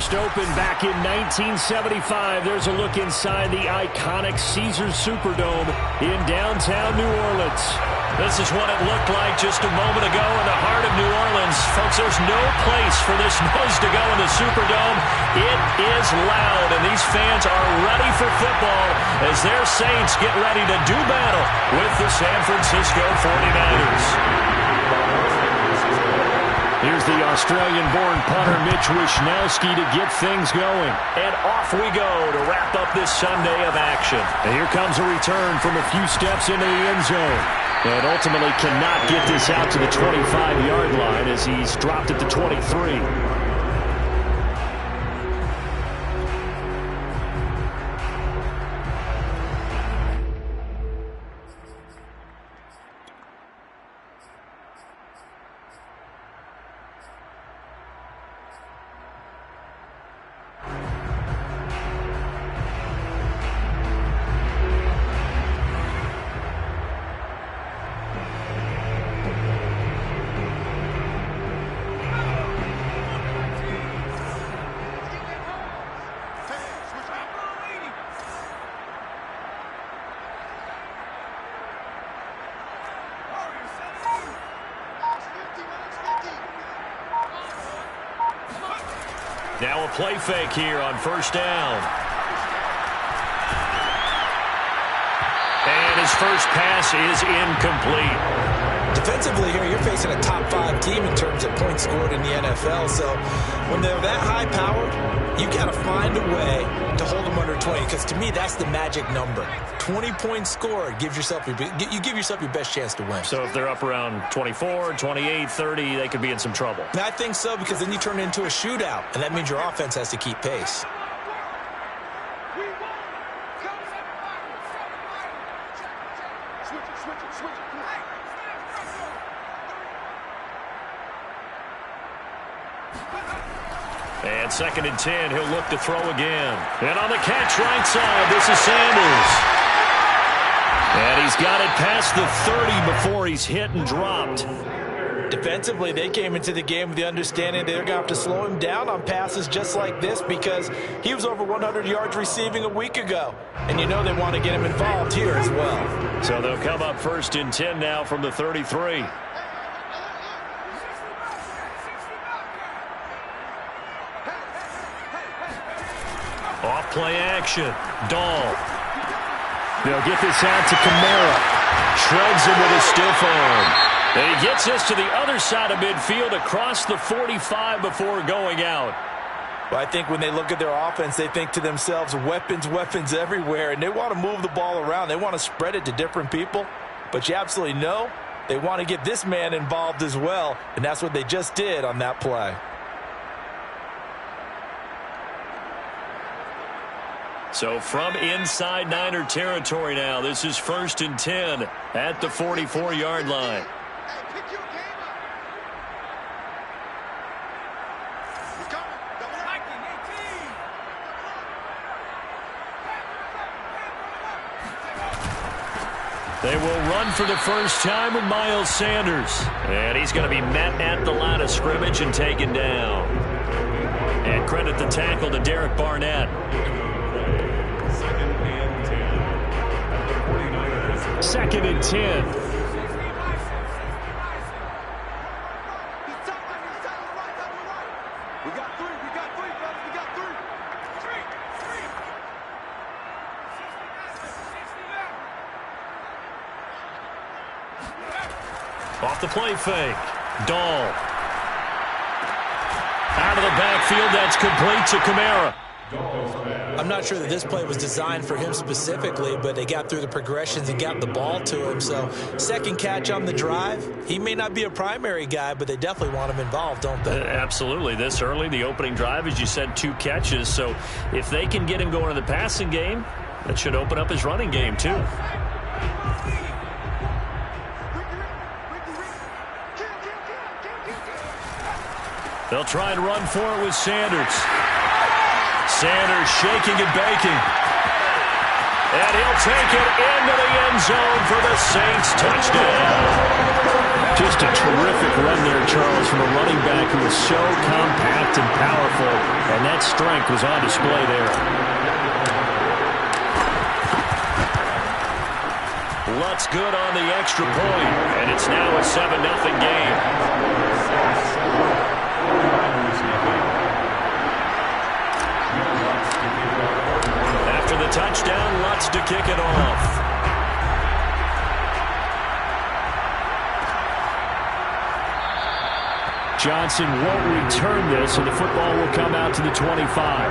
first opened back in 1975. There's a look inside the iconic Caesars Superdome in downtown New Orleans. This is what it looked like just a moment ago in the heart of New Orleans. Folks, there's no place for this noise to go in the Superdome. It is loud, and these fans are ready for football as their Saints get ready to do battle with the San Francisco 49ers. Here's the Australian-born punter Mitch Wishnowsky to get things going. And off we go to wrap up this Sunday of action. And here comes a return from a few steps into the end zone. And ultimately cannot get this out to the 25-yard line as he's dropped at the 23. Now a play fake here on first down. And his first pass is incomplete. Defensively here, you're facing a top-5 team in terms of points scored in the NFL. So when they're that high-powered, you got to find a way to hold them under 20. Because to me, that's the magic number. 20 points scored, you give yourself your best chance to win. So if they're up around 24, 28, 30, they could be in some trouble. I think so, because then you turn it into a shootout, and that means your offense has to keep pace. And 2nd and 10, he'll look to throw again. And on the catch right side, this is Sanders. And he's got it past the 30 before he's hit and dropped. Defensively, they came into the game with the understanding they're going to have to slow him down on passes just like this because he was over 100 yards receiving a week ago. And you know they want to get him involved here as well. So they'll come up 1st and 10 now from the 33. Off play action. Dahl. They'll get this out to Kamara. Shreds him with a stiff arm. And he gets this to the other side of midfield across the 45 before going out. Well, I think when they look at their offense, they think to themselves, weapons, weapons everywhere. And they want to move the ball around. They want to spread it to different people. But you absolutely know they want to get this man involved as well. And that's what they just did on that play. So from inside Niner territory now, this is 1st and 10 at the 44-yard line. They will run for the first time with Miles Sanders. And he's going to be met at the line of scrimmage and taken down. And credit the tackle to Derek Barnett. 2nd and 10. Off the play fake. Dahl. Out of the backfield, that's complete to Kamara. I'm not sure that this play was designed for him specifically, but they got through the progressions and got the ball to him. So, second catch on the drive. He may not be a primary guy, but they definitely want him involved, don't they? Absolutely. This early, the opening drive, as you said, 2 catches. So, if they can get him going in the passing game, that should open up his running game, too. They'll try and run for it with Sanders. Sanders shaking and baking. And he'll take it into the end zone for the Saints touchdown. Just a terrific run there, Charles, from a running back who is so compact and powerful, and that strength was on display there. Lutz good on the extra point, and it's now a 7-0 game. After the touchdown, Lutz to kick it off. Johnson won't return this, and the football will come out to the 25.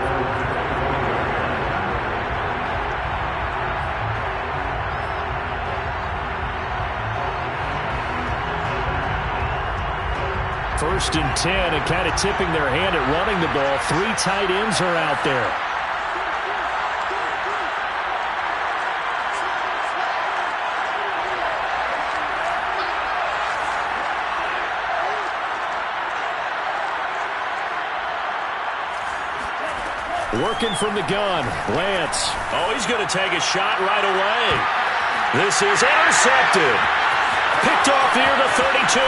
First and 10, and kind of tipping their hand at running the ball. 3 tight ends are out there. Working from the gun, Lance. Oh, he's going to take a shot right away. This is intercepted. Picked off near the 32.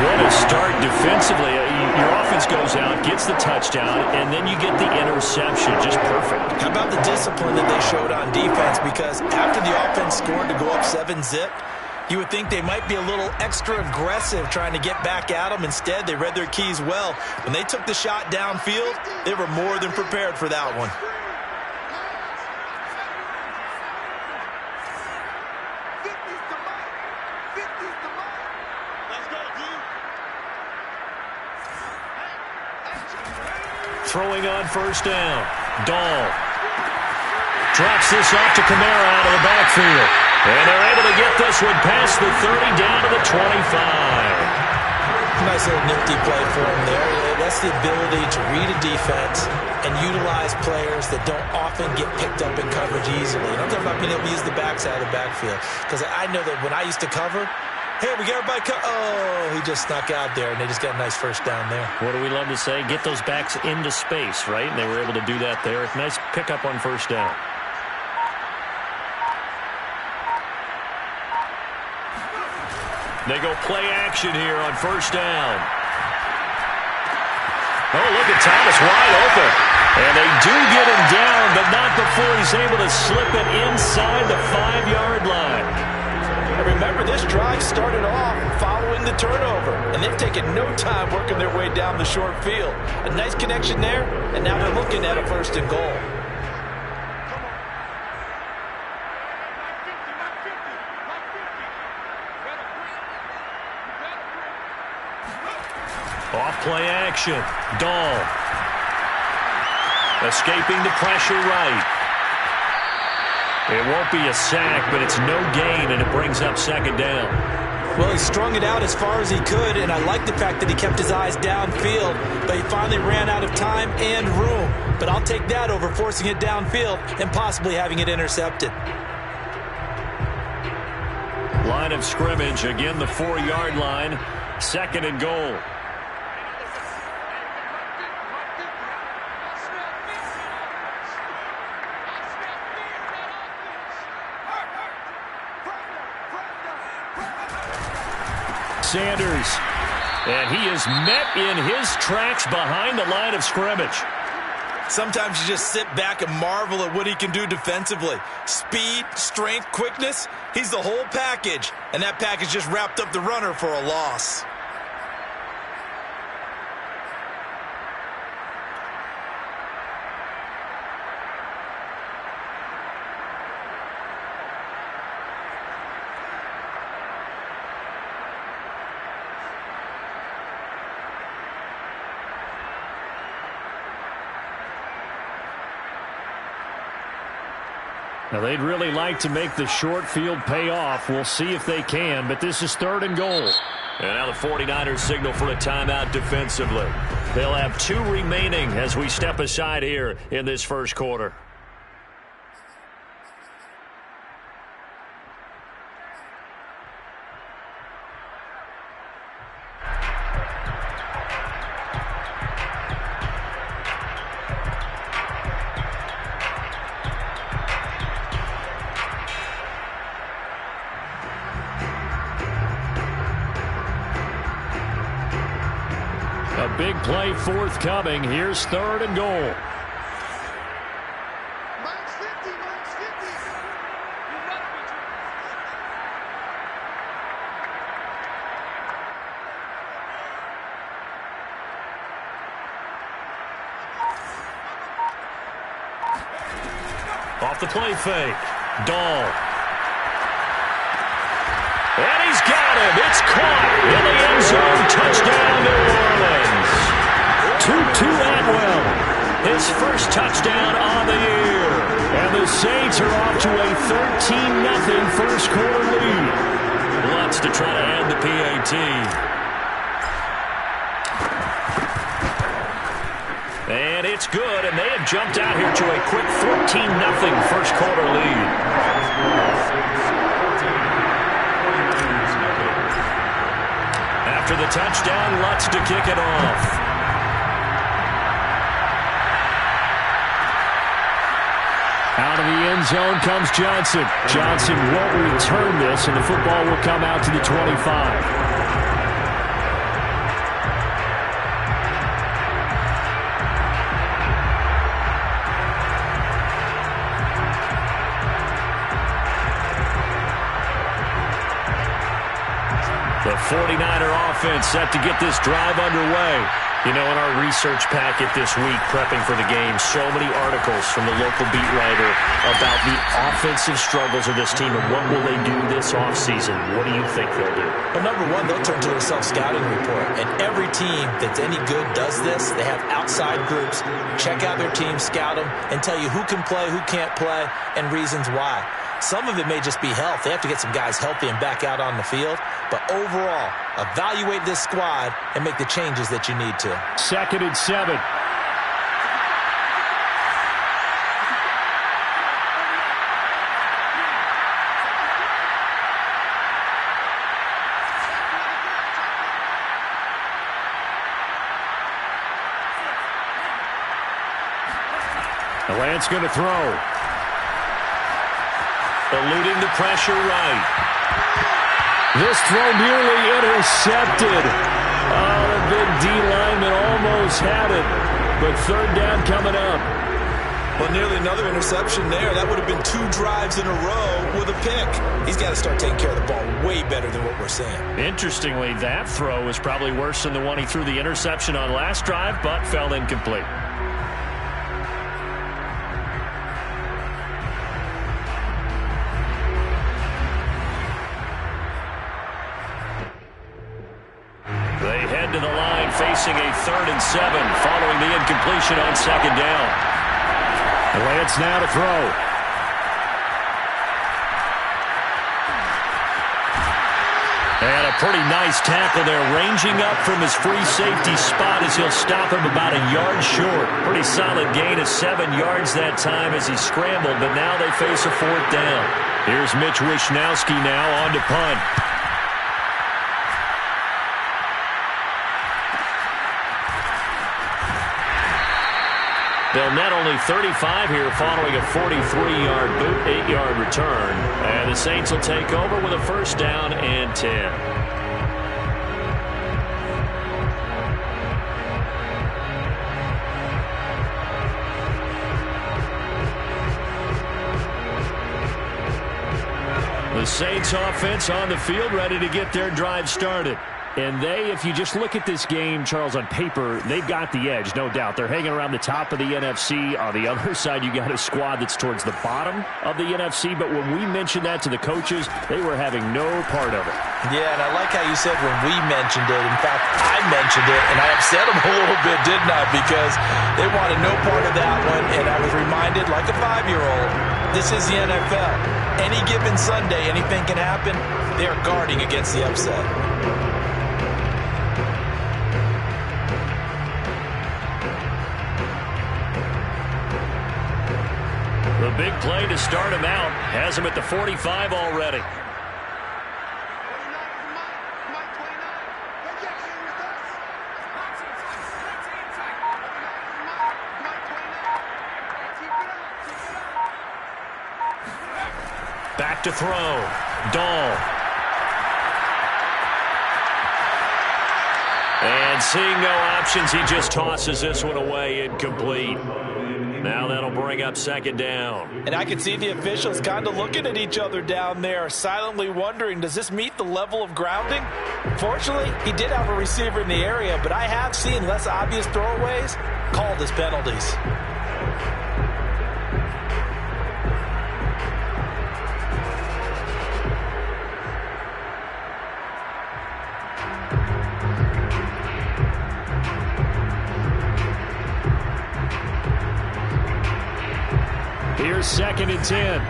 What a start defensively. Your offense goes out, gets the touchdown, and then you get the interception. Just perfect. How about the discipline that they showed on defense? Because after the offense scored to go up 7-zip, you would think they might be a little extra aggressive trying to get back at them. Instead, they read their keys well. When they took the shot downfield, they were more than prepared for that one. Throwing on first down. Dahl drops this off to Kamara out of the backfield. And they're able to get this one past the 30 down to the 25. Nice little nifty play for him there. That's the ability to read a defense and utilize players that don't often get picked up in coverage easily. And I'm talking about being able to use the backs out of the backfield. Because I know that when I used to cover, hey, we got everybody. Oh, he just snuck out there, and they just got a nice first down there. What do we love to say? Get those backs into space, right? And they were able to do that there. Nice pickup on first down. They go play action here on first down. Oh, look at Thomas wide open. And they do get him down, but not before he's able to slip it inside the 5-yard line. And remember, this drive started off following the turnover, and they've taken no time working their way down the short field. A nice connection there, and now they're looking at a 1st and goal. Off play action. Dahl escaping the pressure right. It won't be a sack, but it's no gain, and it brings up 2nd down. Well, he strung it out as far as he could, and I like the fact that he kept his eyes downfield, but he finally ran out of time and room. But I'll take that over forcing it downfield and possibly having it intercepted. Line of scrimmage, again the 4-yard line, 2nd and goal. Sanders, and he is met in his tracks behind the line of scrimmage. Sometimes you just sit back and marvel at what he can do defensively. Speed, strength, quickness, he's the whole package, and that package just wrapped up the runner for a loss. Now, they'd really like to make the short field pay off. We'll see if they can, but this is 3rd and goal. And now the 49ers signal for a timeout defensively. They'll have 2 remaining as we step aside here in this first quarter. play forthcoming. Here's 3rd and goal. Off the play fake. Dahl. And he's got him. It's caught in the end zone. Touchdown, New Orleans. Tutu Atwell, his first touchdown on the year. And the Saints are off to a 13-0 first quarter lead. Lutz to try to add the PAT. And it's good, and they have jumped out here to a quick 14-0 first quarter lead. After the touchdown, Lutz to kick it off. Out of the end zone comes Johnson. Johnson won't return this, and the football will come out to the 25. The 49er offense set to get this drive underway. You know, in our research packet this week, prepping for the game, so many articles from the local beat writer about the offensive struggles of this team and what will they do this offseason. What do you think they'll do? Well, number one, they'll turn to their self-scouting report. And every team that's any good does this. They have outside groups, check out their team, scout them, and tell you who can play, who can't play, and reasons why. Some of it may just be health. They have to get some guys healthy and back out on the field. But overall, evaluate this squad and make the changes that you need to. 2nd and 7. The Lance going to throw. Eluding the pressure right. This throw nearly intercepted. Oh, the big D lineman almost had it. But 3rd down coming up. Well, nearly another interception there. That would have been 2 drives in a row with a pick. He's got to start taking care of the ball way better than what we're seeing. Interestingly, that throw was probably worse than the one he threw the interception on last drive, but fell incomplete. To the line, facing a 3rd and 7 following the incompletion on 2nd down. Lance now to throw. And a pretty nice tackle there, ranging up from his free safety spot as he'll stop him about a yard short. Pretty solid gain of 7 yards that time as he scrambled, but now they face a 4th down. Here's Mitch Wishnowsky now on to punt. They'll net only 35 here following a 43-yard boot, 8-yard return. And the Saints will take over with a 1st down and 10. The Saints offense on the field ready to get their drive started. And they, if you just look at this game, Charles, on paper, they've got the edge, no doubt. They're hanging around the top of the NFC. On the other side, you got a squad that's towards the bottom of the NFC. But when we mentioned that to the coaches, they were having no part of it. Yeah, and I like how you said when we mentioned it. In fact, I mentioned it, and I upset them a little bit, didn't I? Because they wanted no part of that one, and I was reminded, like a 5-year-old, this is the NFL. Any given Sunday, anything can happen. They are guarding against the upset. The big play to start him out has him at the 45 already. Back to throw. Dahl. And seeing no options, he just tosses this one away incomplete. Now that'll bring up second down. And I can see the officials kind of looking at each other down there, silently wondering, does this meet the level of grounding? Fortunately, he did have a receiver in the area, but I have seen less obvious throwaways called as penalties. Here's 2nd and 10.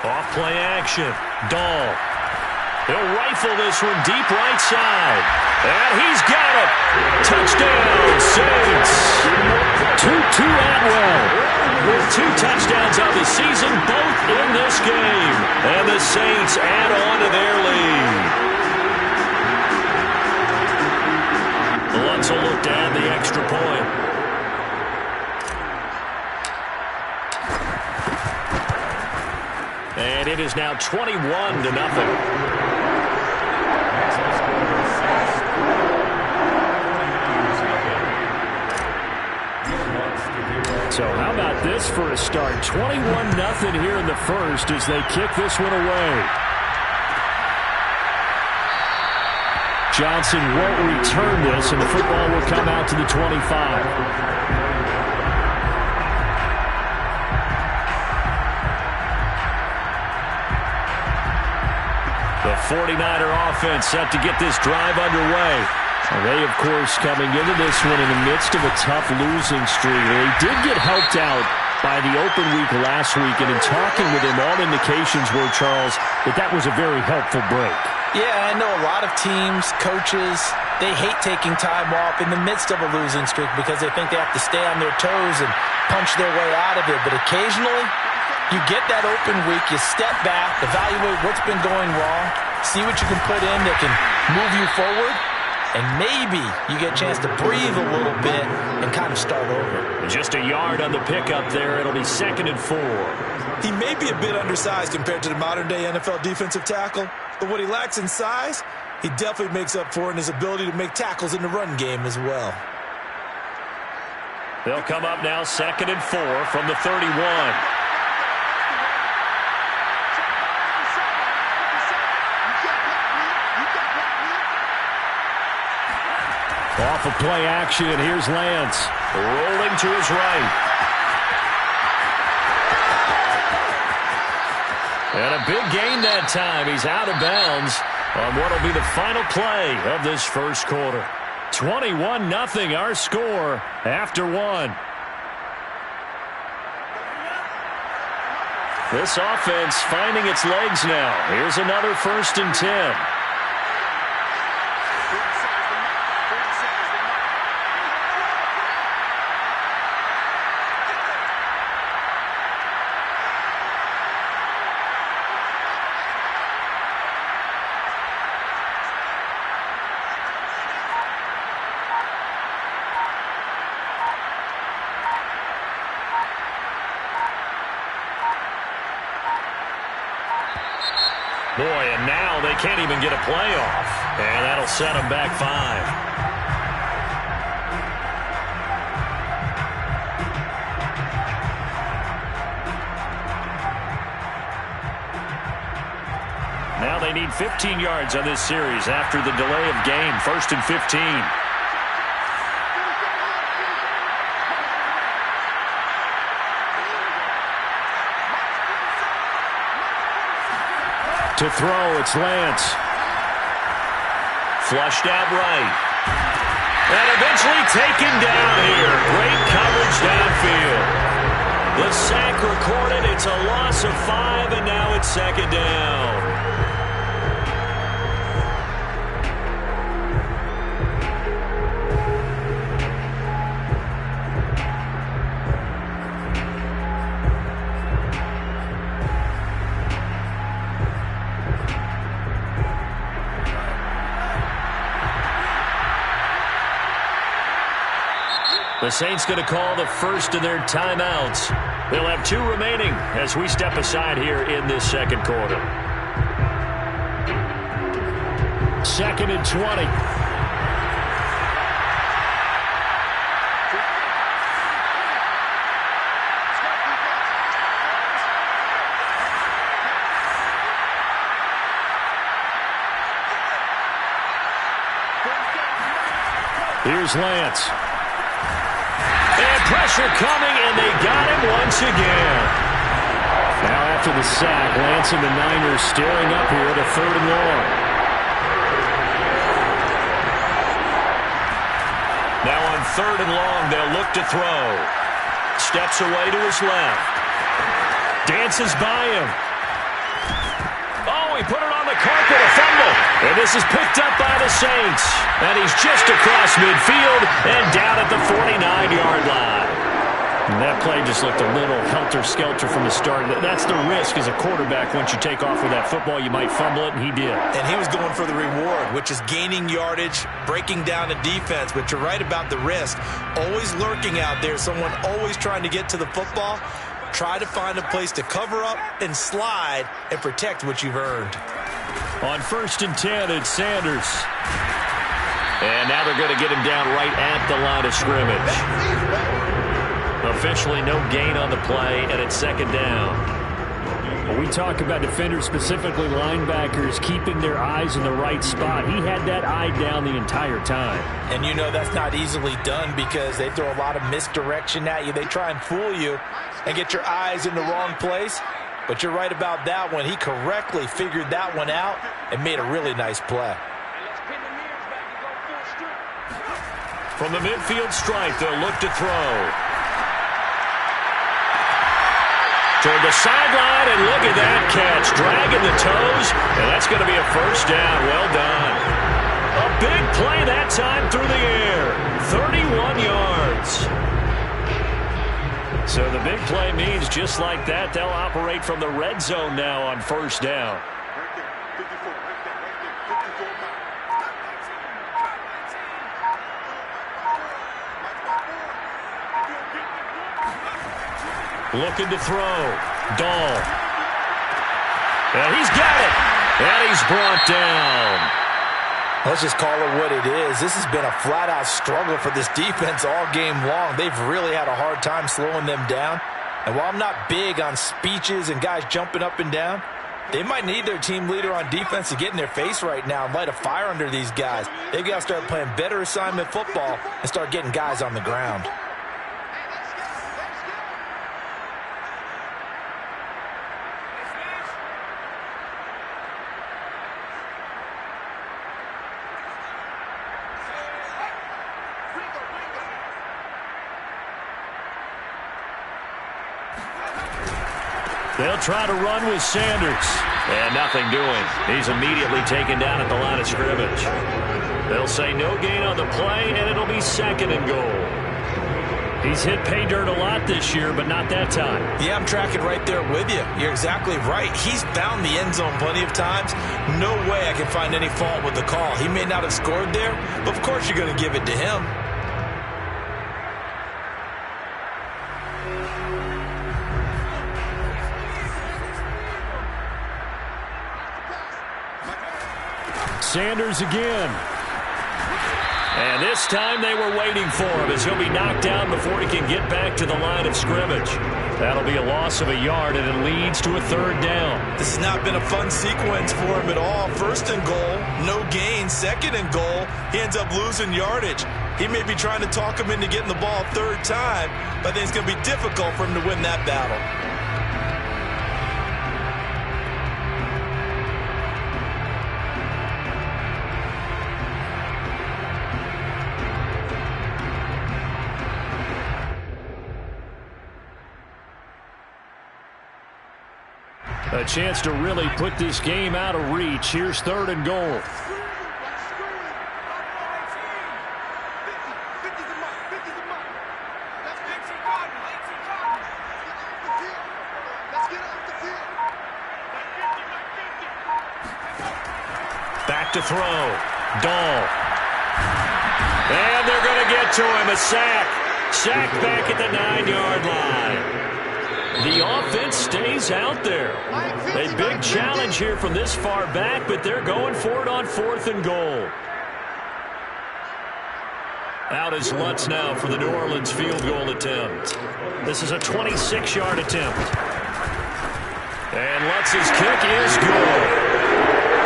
Off play action. Dahl. He'll rifle this one deep right side. And he's got it. Touchdown, Saints. Tutu Atwell with 2 touchdowns on the season, both in this game. And the Saints add on to their lead. Lutz will look to add the extra point. And it is now 21-0. So how about this for a start? 21-0 here in the first as they kick this one away. Johnson won't return this, and the football will come out to the 25. The 49er offense set to get this drive underway. They, of course, coming into this one in the midst of a tough losing streak. They did get helped out by the open week last week, and in talking with him, all indications were, Charles, that was a very helpful break. Yeah, I know a lot of teams, coaches, they hate taking time off in the midst of a losing streak because they think they have to stay on their toes and punch their way out of it. But occasionally, you get that open week, you step back, evaluate what's been going wrong, see what you can put in that can move you forward, and maybe you get a chance to breathe a little bit and kind of start over. Just a yard on the pickup there. It'll be 2nd and 4. He may be a bit undersized compared to the modern-day NFL defensive tackle, but what he lacks in size, he definitely makes up for in his ability to make tackles in the run game as well. They'll come up now 2nd and 4 from the 31. Off of play action, here's Lance. Rolling to his right. And a big gain that time. He's out of bounds on what will be the final play of this first quarter. 21-0 our score after 1. This offense finding its legs now. Here's another 1st and 10. Boy, and now they can't even get a play off. And that'll set them back 5. Now they need 15 yards on this series after the delay of game. 1st and 15. To throw, it's Lance. Flushed out right. And eventually taken down here. Great coverage downfield. The sack recorded. It's a loss of 5, and now it's 2nd down. The The Saints going to call the first of their timeouts. They'll have 2 remaining as we step aside here in this second quarter. 2nd and 20. Here's Lance. And pressure coming, and they got him once again. Now after the sack, Lance and the Niners staring up here at a 3rd and long. Now on 3rd and long, they'll look to throw. Steps away to his left. Dances by him. Oh, he put it on the carpet, a fumble. And this is picked up by the Saints. And he's just across midfield and down at the 49-yard line. And that play just looked a little helter-skelter from the start. That's the risk as a quarterback. Once you take off with that football, you might fumble it, and he did. And he was going for the reward, which is gaining yardage, breaking down the defense. But you're right about the risk. Always lurking out there, someone always trying to get to the football. Try to find a place to cover up and slide and protect what you've earned. On 1st and 10, it's Sanders. And now they're going to get him down right at the line of scrimmage. Officially no gain on the play, and it's 2nd down. When we talk about defenders, specifically linebackers, keeping their eyes in the right spot, he had that eye down the entire time. And you know that's not easily done because they throw a lot of misdirection at you. They try and fool you and get your eyes in the wrong place. But you're right about that one. He correctly figured that one out and made a really nice play. From the midfield stripe, they'll look to throw. Toward the sideline, and look at that catch. Dragging the toes, and that's going to be a 1st down. Well done. A big play that time through the air. 31 yards. So the big play means just like that, they'll operate from the red zone now on 1st down. Looking to throw. Dahl. And he's got it. And he's brought down. Let's just call it what it is. This has been a flat-out struggle for this defense all game long. They've really had a hard time slowing them down. And while I'm not big on speeches and guys jumping up and down, they might need their team leader on defense to get in their face right now and light a fire under these guys. They've got to start playing better assignment football and start getting guys on the ground. They'll try to run with Sanders. And nothing doing. He's immediately taken down at the line of scrimmage. They'll say no gain on the play, and it'll be 2nd and goal. He's hit pay dirt a lot this year, but not that time. Yeah, I'm tracking right there with you. You're exactly right. He's found the end zone plenty of times. No way I can find any fault with the call. He may not have scored there, but of course you're going to give it to him. Sanders again. And this time they were waiting for him as he'll be knocked down before he can get back to the line of scrimmage. That'll be a loss of a yard, and it leads to a 3rd down. This has not been a fun sequence for him at all. 1st and goal, no gain. 2nd and goal, he ends up losing yardage. He may be trying to talk him into getting the ball 3rd time, but I think it's going to be difficult for him to win that battle. A chance to really put this game out of reach. Here's 3rd and goal. Back to throw. Dahl. And they're going to get to him. A sack. Sacked back at the 9-yard line. The offense stays out there. A big challenge here from this far back, but they're going for it on 4th and goal. Out is Lutz now for the New Orleans field goal attempt. This is a 26-yard attempt. And Lutz's kick is good.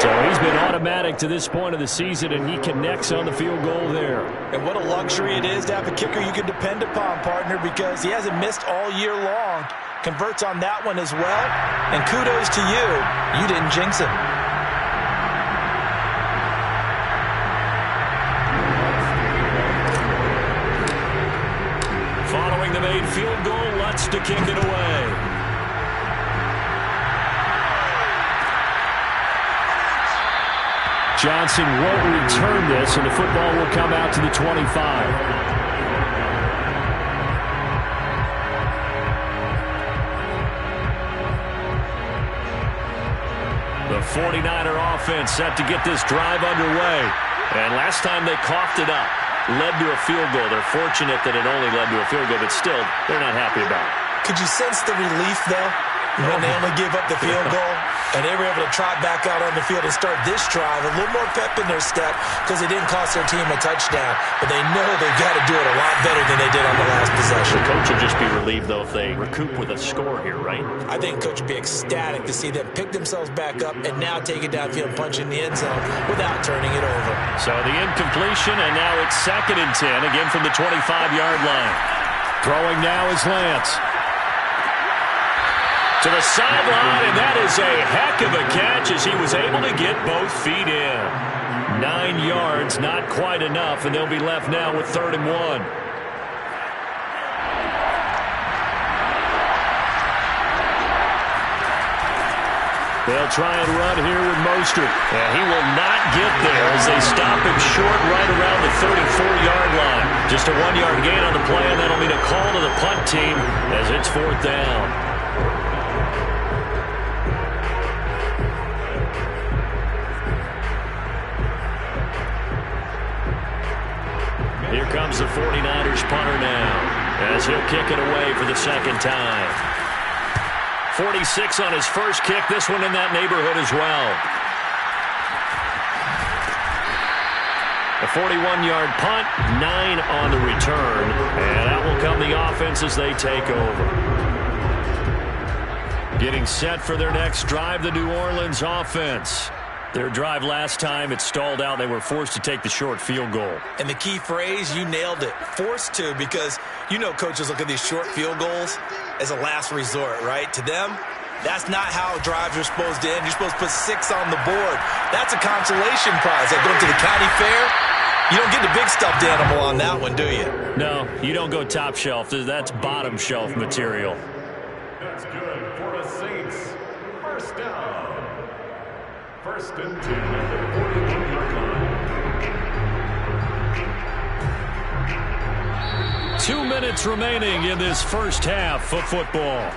So he's been automatic to this point of the season, and he connects on the field goal there. And what a luxury it is to have a kicker you can depend upon, partner, because he hasn't missed all year long. Converts on that one as well. And kudos to you. You didn't jinx him. Following the made field goal, Lutz to kick it away. Johnson won't return this, and the football will come out to the 25. The 49er offense set to get this drive underway. And last time they coughed it up, led to a field goal. They're fortunate that it only led to a field goal, but still, they're not happy about it. Could you sense the relief, though, when they only gave up the field goal? And they were able to trot back out on the field and start this drive. A little more pep in their step because it didn't cost their team a touchdown. But they know they've got to do it a lot better than they did on the last possession. The coach will just be relieved, though, if they recoup with a score here, right? I think the coach would be ecstatic to see them pick themselves back up and now take it downfield and punch in the end zone without turning it over. So the incompletion, and now it's 2nd and 10, again from the 25-yard line. Throwing now is Lance. To the sideline, and that is a heck of a catch as he was able to get both feet in. 9 yards, not quite enough, and they'll be left now with 3rd and 1. They'll try and run here with Mostert. And he will not get there as they stop him short right around the 34-yard line. Just a 1-yard gain on the play, and that'll mean a call to the punt team as it's 4th down. Here comes the 49ers punter now as he'll kick it away for the 2nd time. 46 on his first kick, this one in that neighborhood as well. A 41-yard punt, 9 on the return, and out will come the offense as they take over. Getting set for their next drive, the New Orleans offense. Their drive last time, it stalled out. They were forced to take the short field goal. And the key phrase, you nailed it, forced to, because you know coaches look at these short field goals as a last resort, right? To them, that's not how drives are supposed to end. You're supposed to put 6 on the board. That's a consolation prize. Like going to the county fair, you don't get the big stuffed animal on that one, do you? No, you don't go top shelf. That's bottom shelf material. That's good for the Saints. First down. 1st and 10 at the 41-yard line. 2 minutes remaining in this first half of football.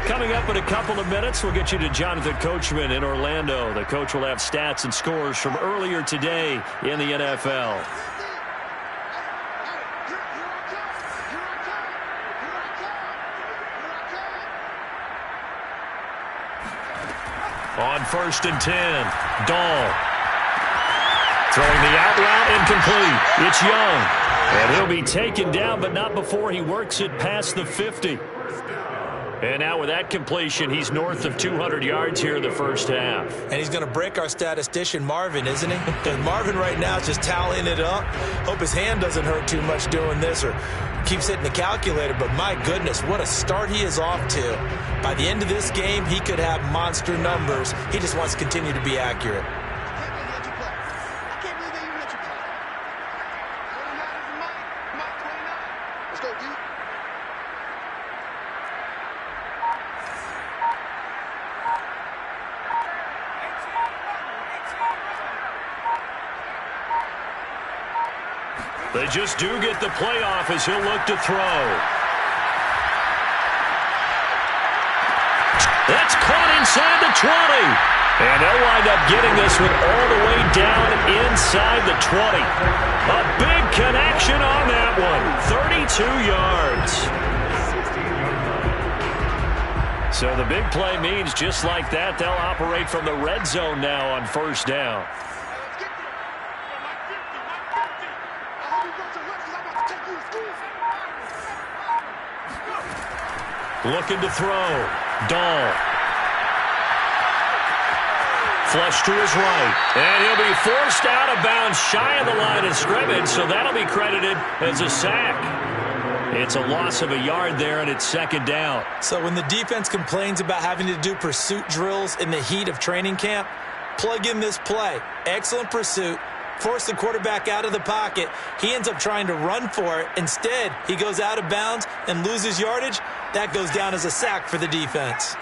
Coming up in a couple of minutes, we'll get you to Jonathan Coachman in Orlando. The coach will have stats and scores from earlier today in the NFL. On 1st and 10, Dahl. Throwing the out route, incomplete. It's Young. And he'll be taken down, but not before he works it past the 50. And now with that completion, he's north of 200 yards here in the first half. And he's going to break our statistician, Marvin, isn't he? Because Marvin right now is just tallying it up. Hope his hand doesn't hurt too much doing this or keeps hitting the calculator. But my goodness, what a start he is off to. By the end of this game, he could have monster numbers. He just wants to continue to be accurate. They just do get the playoff as he'll look to throw. inside the 20. And they'll wind up getting this one all the way down inside the 20. A big connection on that one. 32 yards. So the big play means just like that, they'll operate from the red zone now on first down. Looking to throw. Dahl. Flush to his right. And he'll be forced out of bounds shy of the line of scrimmage, so that'll be credited as a sack. It's a loss of a yard there, and it's second down. So when the defense complains about having to do pursuit drills in the heat of training camp, plug in this play. Excellent pursuit. Force the quarterback out of the pocket. He ends up trying to run for it. Instead, he goes out of bounds and loses yardage. That goes down as a sack for the defense.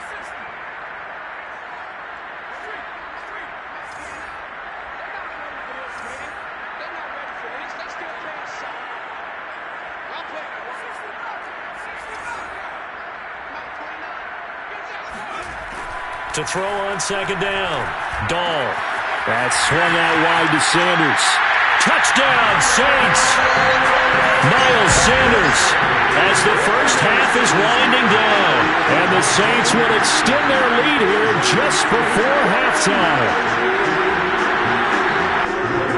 To throw on second down. Dahl. That's swung out wide to Sanders. Touchdown, Saints! Miles Sanders as the first half is winding down. And the Saints will extend their lead here just before halftime.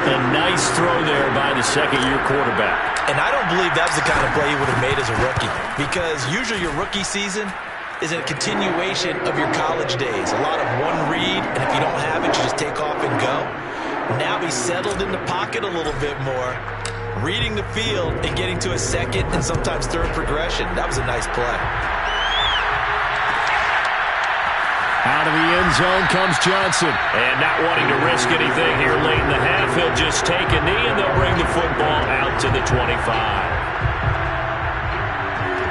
A nice throw there by the second-year quarterback. And I don't believe that's the kind of play he would have made as a rookie. Because usually your rookie season is a continuation of your college days. A lot of one read, and if you don't have it, you just take off and go. Now he's settled in the pocket a little bit more, reading the field and getting to a second and sometimes third progression. That was a nice play. Out of the end zone comes Johnson. And not wanting to risk anything here late in the half, he'll just take a knee and they'll bring the football out to the 25.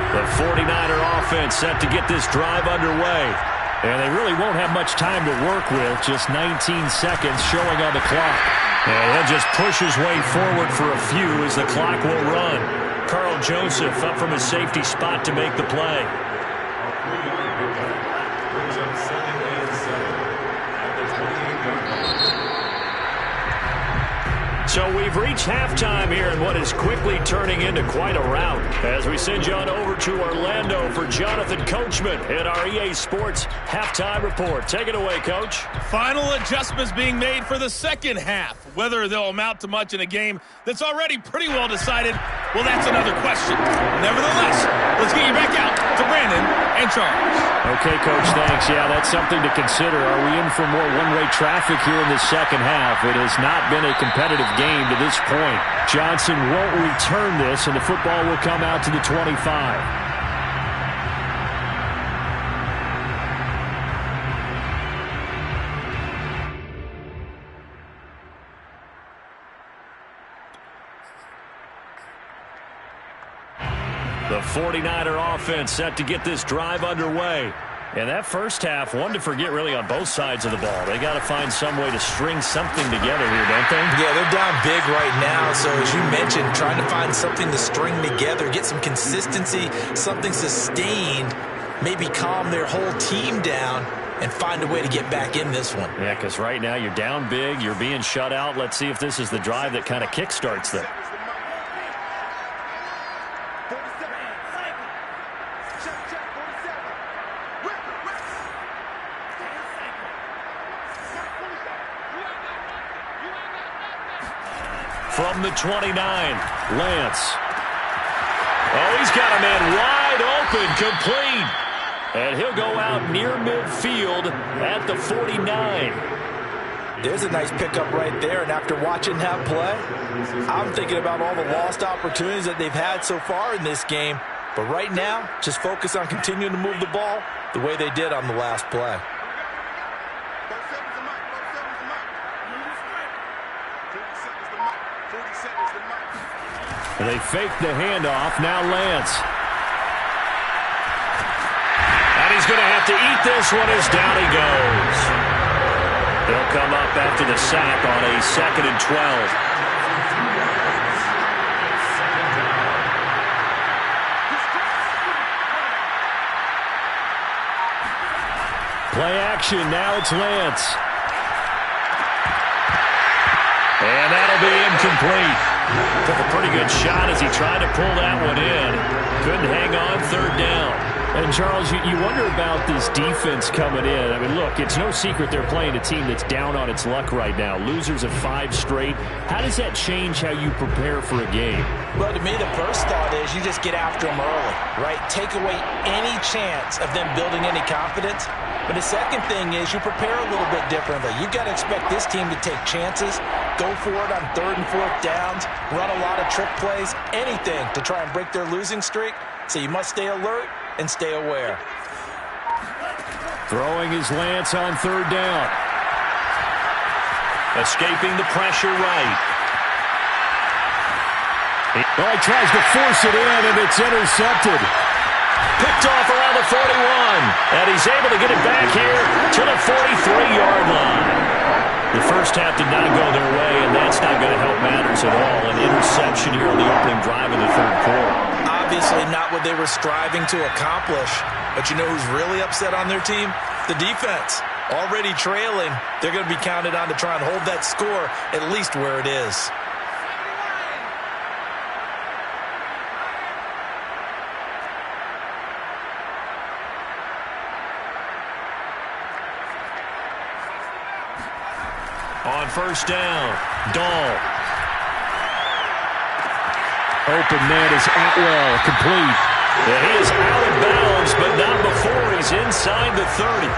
The 49er offense set to get this drive underway. And they really won't have much time to work with. Just 19 seconds showing on the clock. And he'll just push his way forward for a few as the clock will run. Carl Joseph up from his safety spot to make the play. So we've reached halftime here in what is quickly turning into quite a rout. As we send you on over to Orlando for Jonathan Coachman at our EA Sports Halftime Report. Take it away, Coach. Final adjustments being made for the second half. Whether they'll amount to much in a game that's already pretty well decided, well, that's another question. Nevertheless, let's get you back out to Brandon and Charles. Okay, Coach, thanks. Yeah, that's something to consider. Are we in for more one-way traffic here in the second half? It has not been a competitive game to this point. Johnson won't return this, and the football will come out to the 25. The 49er offense set to get this drive underway. And that first half, one to forget really on both sides of the ball. They got to find some way to string something together here, don't they? Yeah, they're down big right now. So as you mentioned, trying to find something to string together, get some consistency, something sustained, maybe calm their whole team down and find a way to get back in this one. Yeah, because right now you're down big, you're being shut out. Let's see if this is the drive that kind of kickstarts them. From the 29, Lance. Oh, he's got a man wide open, complete. And he'll go out near midfield at the 49. There's a nice pickup right there, and after watching that play, I'm thinking about all the lost opportunities that they've had so far in this game. But right now, just focus on continuing to move the ball the way they did on the last play. They fake the handoff. Now Lance. And he's going to have to eat this one as down he goes. They'll come up after the sack on a 2nd and 12. Play action. Now it's Lance. And that'll be incomplete. Took a pretty good shot as he tried to pull that one in. Couldn't hang on, third down. And, Charles, you wonder about this defense coming in. I mean, look, it's no secret they're playing a team that's down on its luck right now. Losers of 5 straight. How does that change how you prepare for a game? Well, to me, the first thought is you just get after them early, right? Take away any chance of them building any confidence. But the second thing is you prepare a little bit differently. You've got to expect this team to take chances, go for it on 3rd and 4th downs, run a lot of trick plays, anything to try and break their losing streak. So you must stay alert and stay aware. Throwing his Lance on 3rd down. Escaping the pressure right. Well, he tries to force it in, and it's intercepted. Picked off around the 41. And he's able to get it back here to the 43-yard line. The first half did not go their way, and that's not going to help matters at all. An interception here on the opening drive in the 3rd quarter. Obviously not what they were striving to accomplish. But you know who's really upset on their team? The defense. Already trailing, they're going to be counted on to try and hold that score at least where it is. On 1st down, Dahl. Open man is Atwell, complete. And he is out of bounds, but not before he's inside the 30.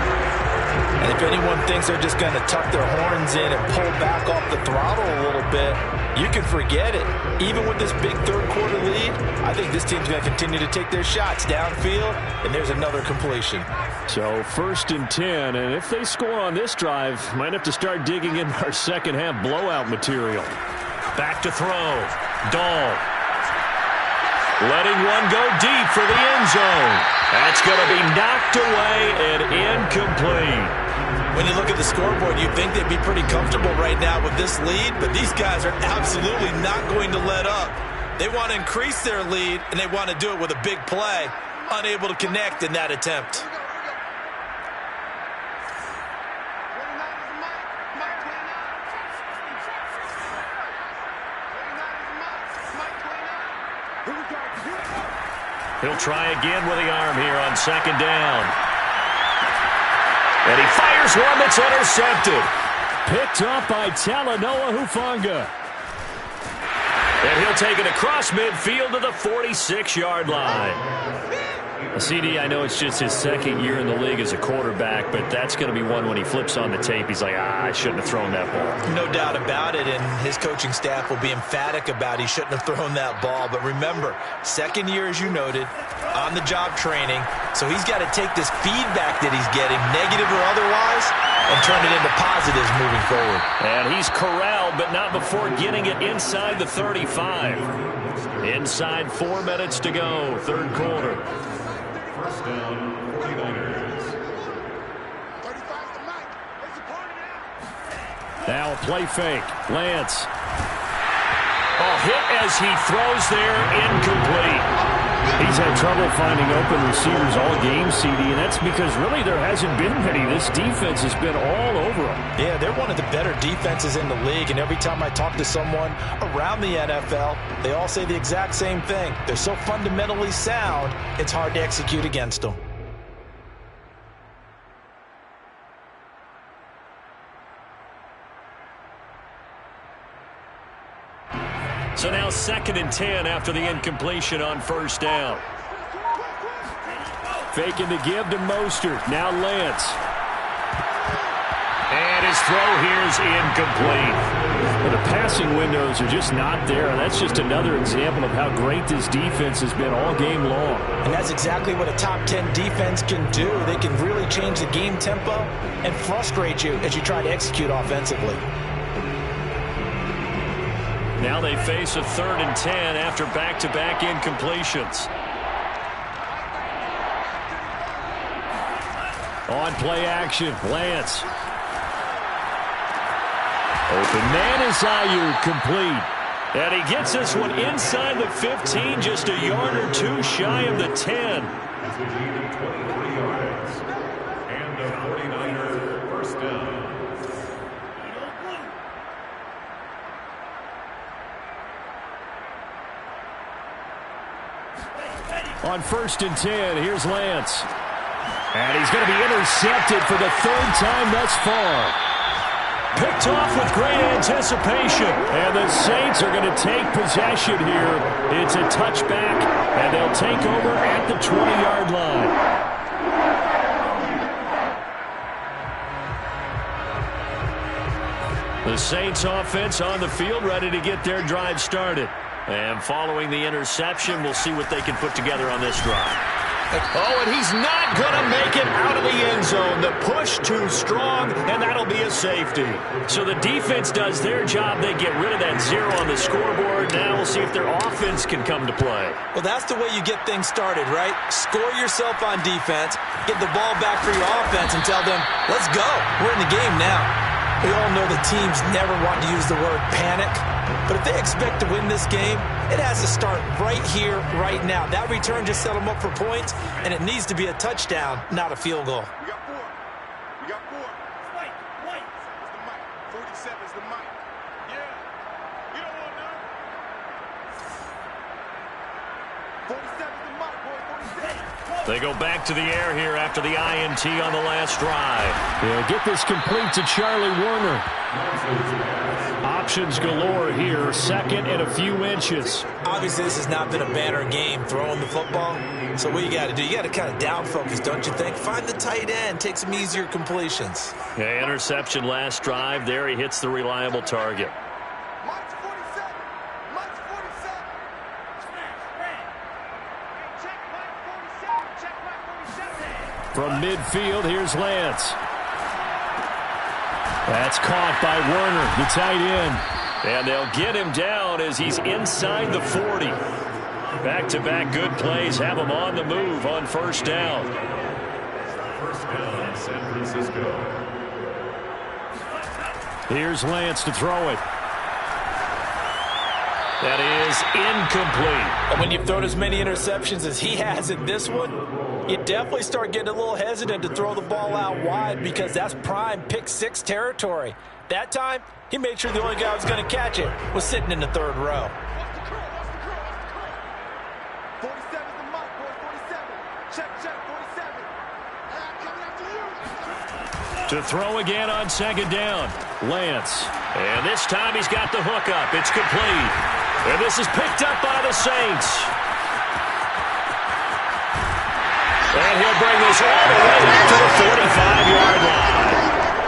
And if anyone thinks they're just going to tuck their horns in and pull back off the throttle a little bit, you can forget it. Even with this big 3rd quarter lead, I think this team's going to continue to take their shots downfield, and there's another completion. So 1st and 10, and if they score on this drive, might have to start digging in our second half blowout material. Back to throw. Dahl. Letting one go deep for the end zone. That's going to be knocked away and incomplete. When you look at the scoreboard, you'd think they'd be pretty comfortable right now with this lead, but these guys are absolutely not going to let up. They want to increase their lead, and they want to do it with a big play. Unable to connect in that attempt. He'll try again with the arm here on 2nd down. And he fires one that's intercepted. Picked up by Talanoa Hufanga. And he'll take it across midfield to the 46-yard line. CD, I know it's just his 2nd year in the league as a quarterback, but that's going to be one when he flips on the tape. He's like, I shouldn't have thrown that ball. No doubt about it, and his coaching staff will be emphatic about he shouldn't have thrown that ball. But remember, 2nd year, as you noted, on-the-job training, so he's got to take this feedback that he's getting, negative or otherwise, and turn it into positives moving forward. And he's corralled, but not before getting it inside the 35. Inside 4 minutes to go, 3rd quarter. 1st down, 49ers. Now a play fake. Lance. A hit as he throws there, incomplete. He's had trouble finding open receivers all game, CD, and that's because really there hasn't been many. This defense has been all over them. Yeah, they're one of the better defenses in the league, and every time I talk to someone around the NFL, they all say the exact same thing. They're so fundamentally sound, it's hard to execute against them. So now 2nd and 10 after the incompletion on 1st down. Faking to give to Mostert. Now Lance. And his throw here is incomplete. Well, the passing windows are just not there. That's just another example of how great this defense has been all game long. And that's exactly what a top 10 defense can do. They can really change the game tempo and frustrate you as you try to execute offensively. Now they face a 3rd and 10 after back-to-back incompletions. On play action, Lance. Open man is Ayuk, complete. And he gets this one inside the 15, just a yard or two shy of the 10. That's a gain of 23 yards. And a 49 On 1st and 10, here's Lance. And he's going to be intercepted for the 3rd time thus far. Picked off with great anticipation. And the Saints are going to take possession here. It's a touchback, and they'll take over at the 20-yard line. The Saints offense on the field, ready to get their drive started. And following the interception, we'll see what they can put together on this drive. Oh, and he's not going to make it out of the end zone. The push too strong, and that'll be a safety. So the defense does their job. They get rid of that 0 on the scoreboard. Now we'll see if their offense can come to play. Well, that's the way you get things started, right? Score yourself on defense, get the ball back for your offense, and tell them, let's go. We're in the game now. We all know the teams never want to use the word panic, but if they expect to win this game, it has to start right here, right now. That return just set them up for points, and it needs to be a touchdown, not a field goal. We got 4. We got 4. White. It's the mic. 47 is the mic. Yeah. You don't want none. 47 is the mic, boy. 47. They go back to the air here after the INT on the last drive. They'll get this complete to Charlie Warner. Options galore here. 2nd and a few inches. Obviously, this has not been a banner game throwing the football. So what you got to do, you got to kind of down focus, don't you think? Find the tight end, take some easier completions. Yeah, interception last drive. There he hits the reliable target. Mike's 47. Mike's 47. Check Mike 47. Check Mike 47. From midfield, here's Lance. That's caught by Werner, the tight end. And they'll get him down as he's inside the 40. Back-to-back good plays have him on the move on 1st down. 1st down, San Francisco. Here's Lance to throw it. That is incomplete. And when you've thrown as many interceptions as he has in this one, you definitely start getting a little hesitant to throw the ball out wide because that's prime pick 6 territory. That time, he made sure the only guy who was going to catch it was sitting in the 3rd row. What's the crew? 47 is the mic, boy. 47. Check 47. Coming after you. To throw again on 2nd down. Lance. And this time he's got the hook up. It's complete. And this is picked up by the Saints. And he'll bring this all the way to the 45-yard line.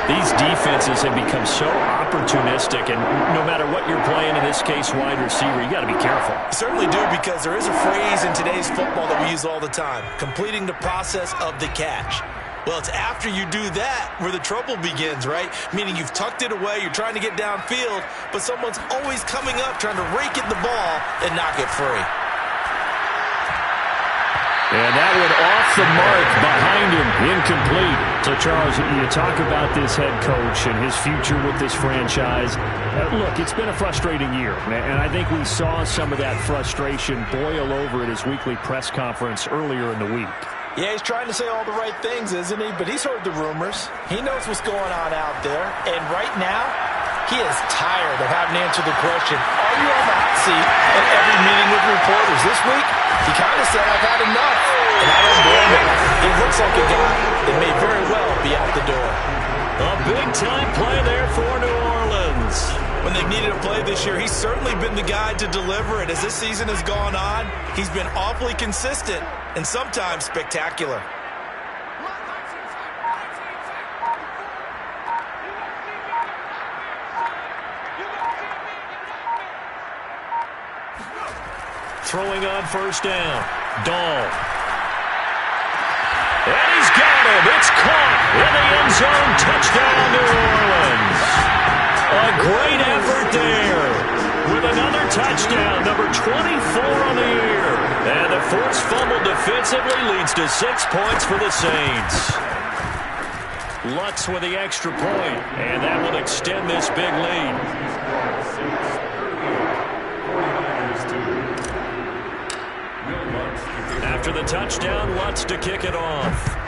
These defenses have become so opportunistic, and no matter what you're playing, in this case wide receiver, you got to be careful. You certainly do, because there is a phrase in today's football that we use all the time, completing the process of the catch. Well, it's after you do that where the trouble begins, right? Meaning you've tucked it away, you're trying to get downfield, but someone's always coming up trying to rake at the ball and knock it free. And that one off the mark behind him, incomplete. So, Charles, you talk about this head coach and his future with this franchise. Look, it's been a frustrating year, and I think we saw some of that frustration boil over at his weekly press conference earlier in the week. Yeah, he's trying to say all the right things, isn't he? But he's heard the rumors. He knows what's going on out there. And right now, he is tired of having to answer the question, are you on the hot seat at every meeting with reporters? This week, he kind of said, I've had enough. And I don't blame him. He looks like a guy that may very well be out the door. A big-time play there for New Orleans. When they've needed a play this year, he's certainly been the guy to deliver it. As this season has gone on, he's been awfully consistent and sometimes spectacular. Throwing on 1st down. Dahl. And he's got it. It's caught in the end zone. Touchdown, New Orleans. A great effort there with another touchdown, number 24 on the year. And the forced fumble defensively leads to 6 points for the Saints. Lutz with the extra point, and that will extend this big lead. After the touchdown, Lutz to kick it off.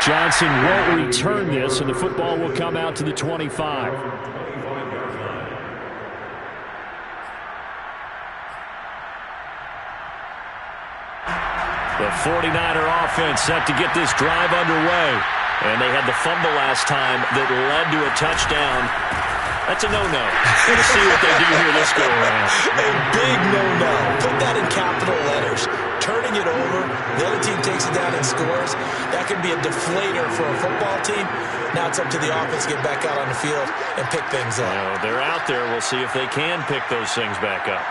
Johnson won't return this, and the football will come out to the 25. The 49er offense set to get this drive underway. And they had the fumble last time that led to a touchdown. That's a no-no. We'll see what they do here this go around. A big no-no. Put that in capital letters. Turning it over, the other team takes it down and scores. That could be a deflator for a football team. Now it's up to the offense to get back out on the field and pick things up. Well, they're out there. We'll see if they can pick those things back up.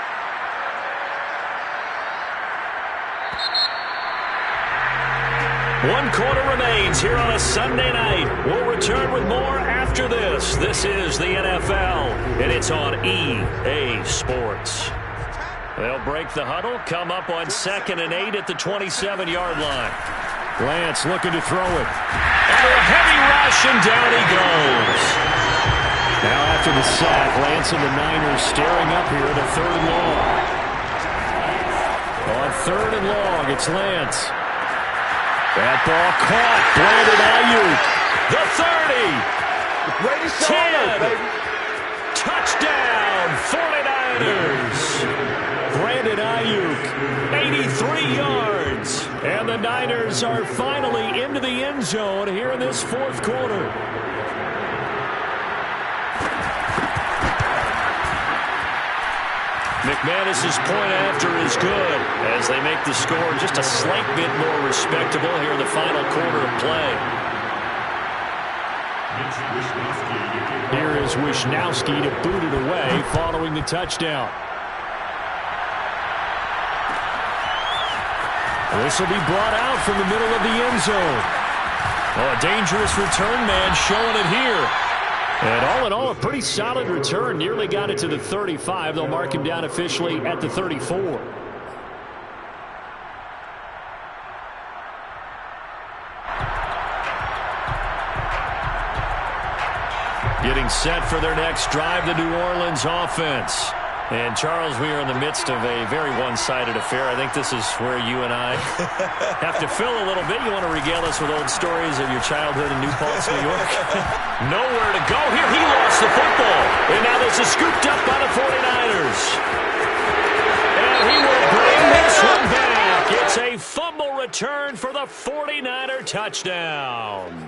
One quarter remains here on a Sunday night. We'll return with more after this. This is the NFL, and it's on EA Sports. They'll break the huddle, come up on 2nd and 8 at the 27-yard line. Lance looking to throw it. Under a heavy rush, and down he goes. Now after the sack, Lance and the Niners staring up here at a 3rd and long. On 3rd and long, it's Lance. That ball caught. Brandon Ayuk. 10. Touchdown, 49ers. Brandon Ayuk, 83 yards. And the Niners are finally into the end zone here in this 4th quarter. McManus's point after is good as they make the score just a slight bit more respectable here in the final quarter of play. Here is Wisnowski to boot it away following the touchdown. This will be brought out from the middle of the end zone. Oh, a dangerous return man showing it here. And all in all, a pretty solid return. Nearly got it to the 35. They'll mark him down officially at the 34. Getting set for their next drive, the New Orleans offense. And, Charles, we are in the midst of a very one-sided affair. I think this is where you and I have to fill a little bit. You want to regale us with old stories of your childhood in New Paltz, New York? Nowhere to go here. He lost the football. And now this is scooped up by the 49ers. And he will bring this one back. It's a fumble return for the 49er touchdown.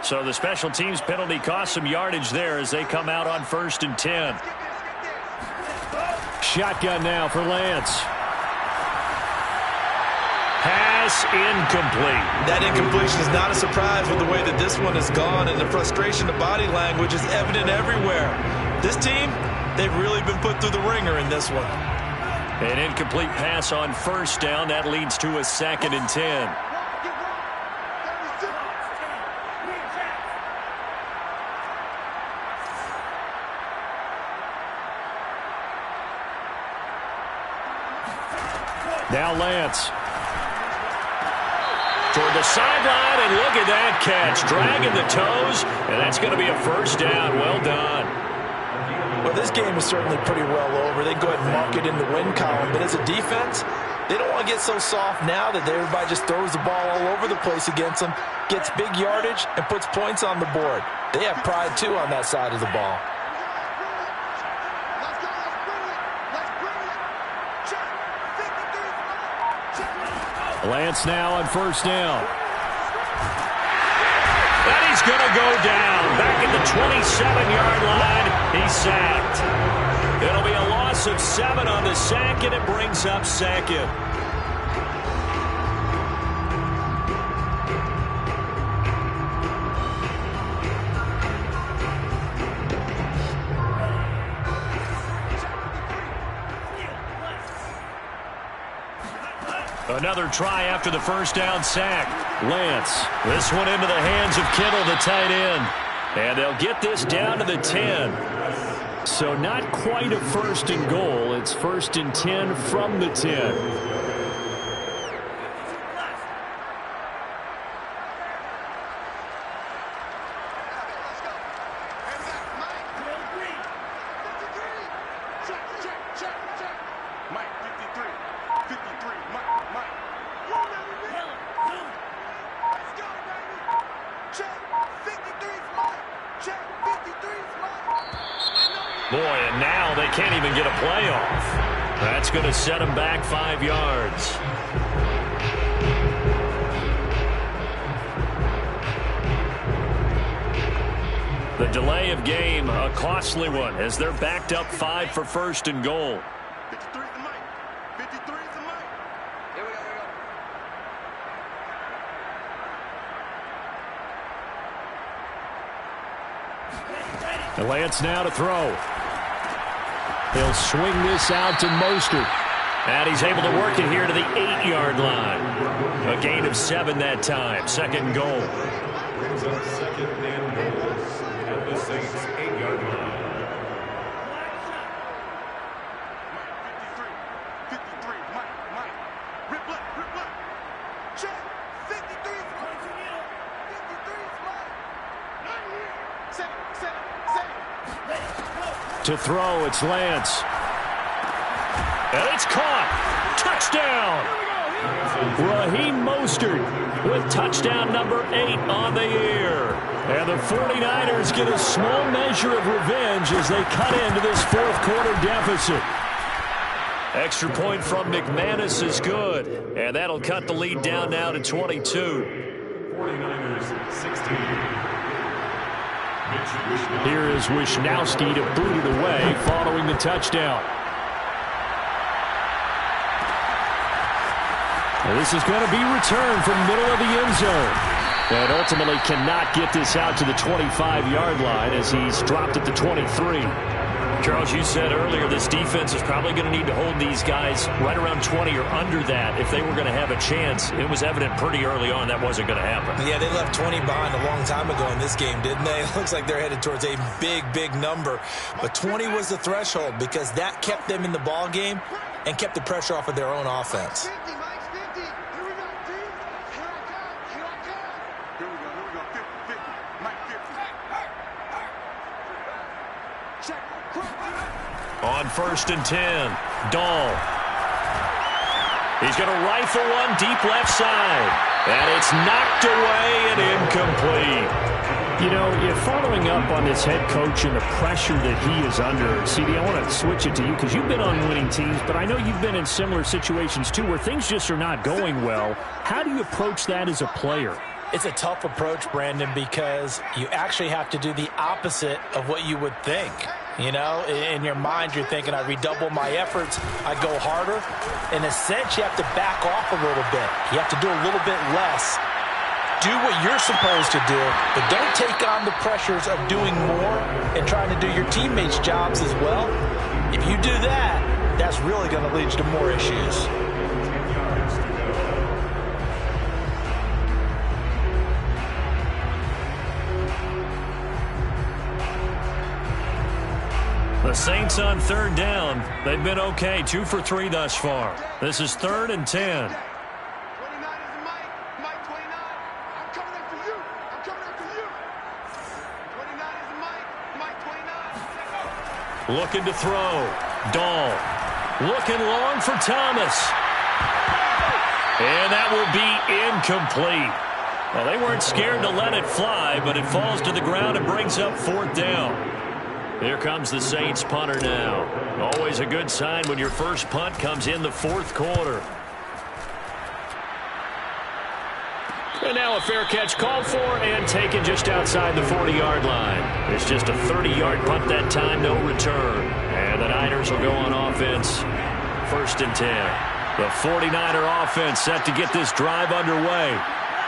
So the special teams penalty cost some yardage there as they come out on 1st and 10. Shotgun now for Lance. Pass incomplete. That incompletion is not a surprise with the way that this one has gone, and the frustration, the body language is evident everywhere. This team, they've really been put through the ringer in this one. An incomplete pass on 1st down. That leads to a 2nd and 10. Now Lance. Toward the sideline, and look at that catch. Dragging the toes, and that's going to be a 1st down. Well done. Well, this game is certainly pretty well over. They go ahead and mark it in the win column. But as a defense, they don't want to get so soft now that everybody just throws the ball all over the place against them, gets big yardage, and puts points on the board. They have pride, too, on that side of the ball. Lance now on 1st down. And he's going to go down. Back at the 27-yard line. He's sacked. It'll be a loss of 7 on the sack, and it brings up 2nd. Another try after the 1st down sack. Lance, this one into the hands of Kittle, the tight end. And they'll get this down to the 10. So not quite a 1st and goal. It's 1st and 10 from the 10. Boy, and now they can't even get a play off. That's going to set them back 5 yards. The delay of game, a costly one, as they're backed up 5 for first and goal. 53 is the mic. 53 is the mic. Here we go, The Lance now to throw. He'll swing this out to Mostert. And he's able to work it here to the 8-yard line. A gain of 7 that time. 2nd goal. Brings up 2nd and goal at the Saints' 8-yard line. Mike, 53. 53, Mike. Rip left. Check. 53 is Mike. 53 is Mike. Not here. Set. To throw, it's Lance. And it's caught. Touchdown. Raheem Mostert with touchdown number 8 on the year. And the 49ers get a small measure of revenge as they cut into this 4th quarter deficit. Extra point from McManus is good. And that'll cut the lead down now to 22. 49ers 16. Here is Wishnowsky to boot it away following the touchdown. And this is going to be returned from middle of the end zone. And ultimately cannot get this out to the 25-yard line as he's dropped at the 23. Charles, you said earlier this defense is probably going to need to hold these guys right around 20 or under that if they were going to have a chance. It was evident pretty early on that wasn't going to happen. Yeah, they left 20 behind a long time ago in this game, didn't they? It looks like they're headed towards a big number. But 20 was the threshold because that kept them in the ball game and kept the pressure off of their own offense. On 1st and 10, Dahl. He's going to rifle one deep left side. And it's knocked away and incomplete. You know, following up on this head coach and the pressure that he is under, CD, I want to switch it to you because you've been on winning teams, but I know you've been in similar situations too where things just are not going well. How do you approach that as a player? It's a tough approach, Brandon, because you actually have to do the opposite of what you would think. You know, in your mind, you're thinking, I redouble my efforts, I go harder. In a sense, you have to back off a little bit. You have to do a little bit less. Do what you're supposed to do, but don't take on the pressures of doing more and trying to do your teammates' jobs as well. If you do that, that's really going to lead you to more issues. The Saints on 3rd down. They've been okay, 2 for 3 thus far. This is 3rd and 10. 29 is the Mike. Mike 29. I'm coming after you. 29 is the Mike. Mike 29. Looking to throw. Dahl. Looking long for Thomas. And that will be incomplete. Well, they weren't scared to let it fly, but it falls to the ground and brings up 4th down. Here comes the Saints punter now. Always a good sign when your first punt comes in the 4th quarter. And now a fair catch called for and taken just outside the 40-yard line. It's just a 30-yard punt that time, no return. And the Niners will go on offense. 1st and 10. The 49er offense set to get this drive underway.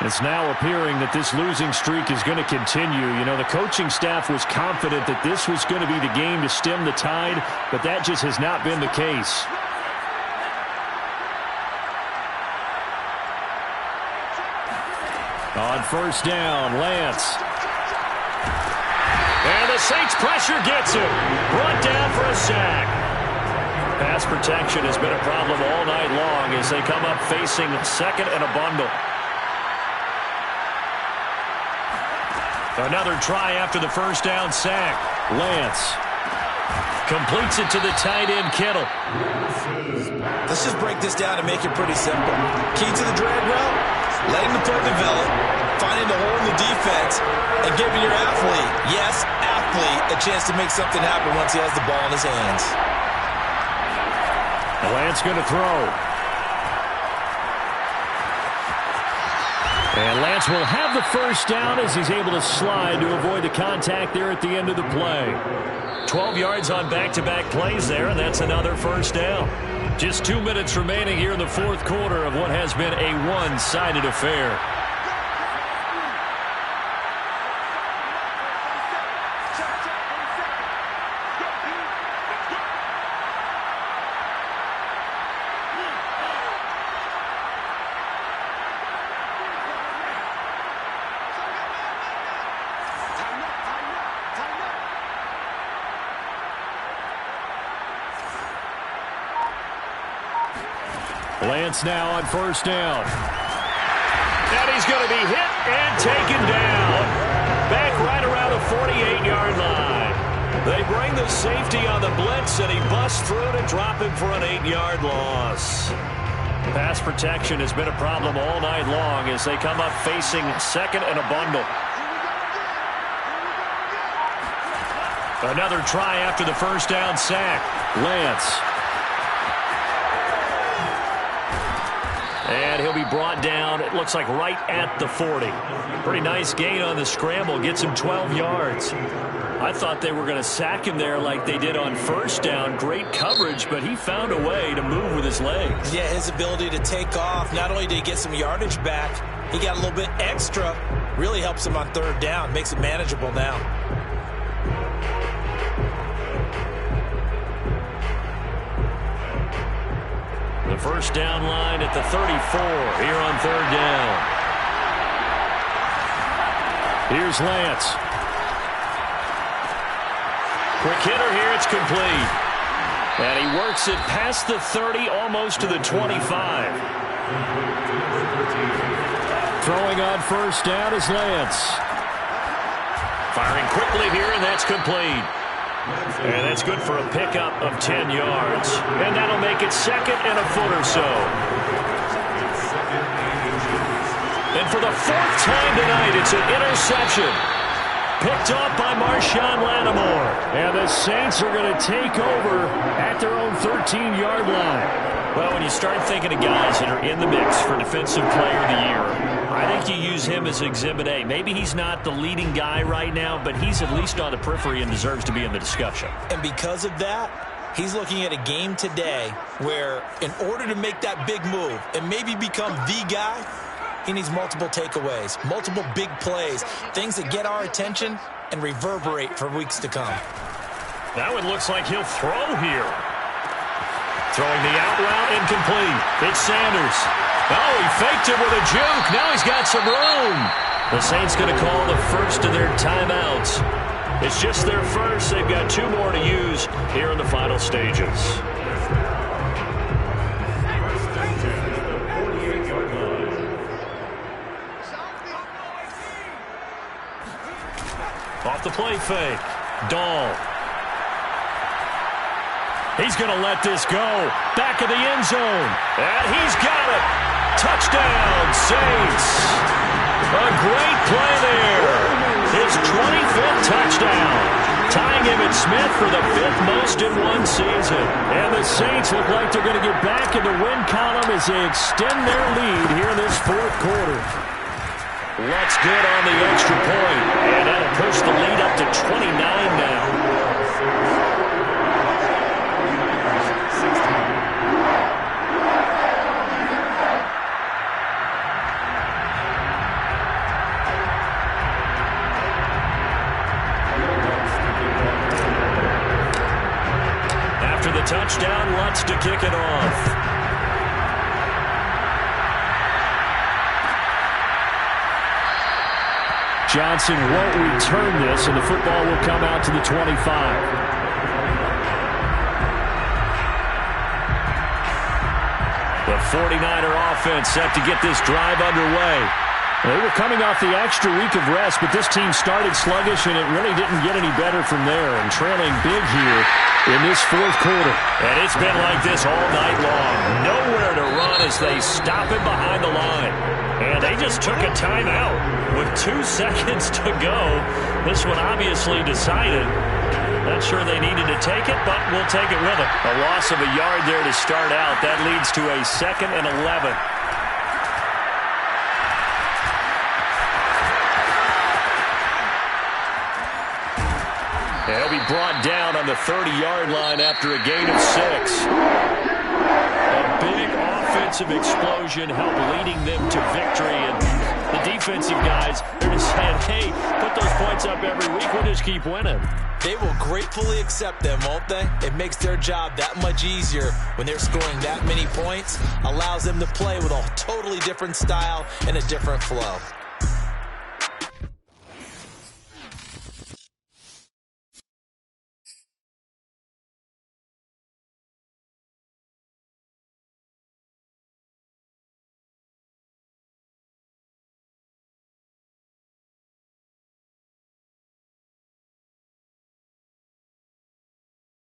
It's now appearing that this losing streak is going to continue. You know, the coaching staff was confident that this was going to be the game to stem the tide, but that just has not been the case. On 1st down, Lance. And the Saints pressure gets him. Brought down for a sack. Pass protection has been a problem all night long as they come up facing 2nd and a bundle. Another try after the 1st down sack. Lance completes it to the tight end, Kittle. Let's just break this down and make it pretty simple. Key to the drag route, letting the play develop, finding the hole in the defense and giving your athlete, yes, athlete, a chance to make something happen once he has the ball in his hands. Lance going to throw. And Lance will have the first down as he's able to slide to avoid the contact there at the end of the play. 12 yards on back-to-back plays there, and that's another first down. Just 2 minutes remaining here in the fourth quarter of what has been a one-sided affair. Lance now on first down. And he's going to be hit and taken down. Back right around the 48-yard line. They bring the safety on the blitz, and he busts through to drop him for an 8-yard loss. Pass protection has been a problem all night long as they come up facing second and a bundle. Another try after the first down sack. Lance. And he'll be brought down, it looks like right at the 40. Pretty nice gain on the scramble, gets him 12 yards. I thought they were going to sack him there like they did on first down. Great coverage, but he found a way to move with his legs. Yeah, his ability to take off, not only did he get some yardage back, he got a little bit extra. Really helps him on third down, makes it manageable now. The first down line at the 34 here on third down. Here's Lance. Quick hitter here, it's complete. And he works it past the 30, almost to the 25. Throwing on first down is Lance. Firing quickly here, and that's complete. And that's good for a pickup of 10 yards. And that'll make it second and a foot or so. And for the fourth time tonight, it's an interception. Picked off by Marshawn Lattimore. And the Saints are going to take over at their own 13-yard line. Well, when you start thinking of guys that are in the mix for Defensive Player of the Year, I think you use him as Exhibit A. Maybe he's not the leading guy right now, but he's at least on the periphery and deserves to be in the discussion. And because of that, he's looking at a game today where in order to make that big move and maybe become the guy, he needs multiple takeaways, multiple big plays, things that get our attention and reverberate for weeks to come. That one looks like he'll throw here. Throwing the out route incomplete. It's Sanders. Oh, he faked it with a juke. Now he's got some room. The Saints going to call the first of their timeouts. It's just their first. They've got 2 more to use here in the final stages. Off the play fake. Dahl. He's going to let this go. Back of the end zone. And he's got it. Touchdown, Saints. A great play there. His 25th touchdown. Tying Emmitt Smith for the 5th most in one season. And the Saints look like they're going to get back in the win column as they extend their lead here in this fourth quarter. Looks good on the extra point. And that'll push the lead up to 29 now. Touchdown, Lutz to kick it off. Johnson won't return this, and the football will come out to the 25. The 49er offense set to get this drive underway. They were coming off the extra week of rest, but this team started sluggish, and it really didn't get any better from there, and trailing big here in this fourth quarter. And it's been like this all night long. Nowhere to run as they stop him behind the line. And they just took a timeout with 2 seconds to go. This one obviously decided. Not sure they needed to take it, but we'll take it with them. A loss of a yard there to start out. That leads to a 2nd and 11. And he'll be brought down on the 30-yard line after a gain of 6. A big offensive explosion helped leading them to victory. And the defensive guys, they're just saying, hey, put those points up every week. We'll just keep winning. They will gratefully accept them, won't they? It makes their job that much easier when they're scoring that many points. Allows them to play with a totally different style and a different flow.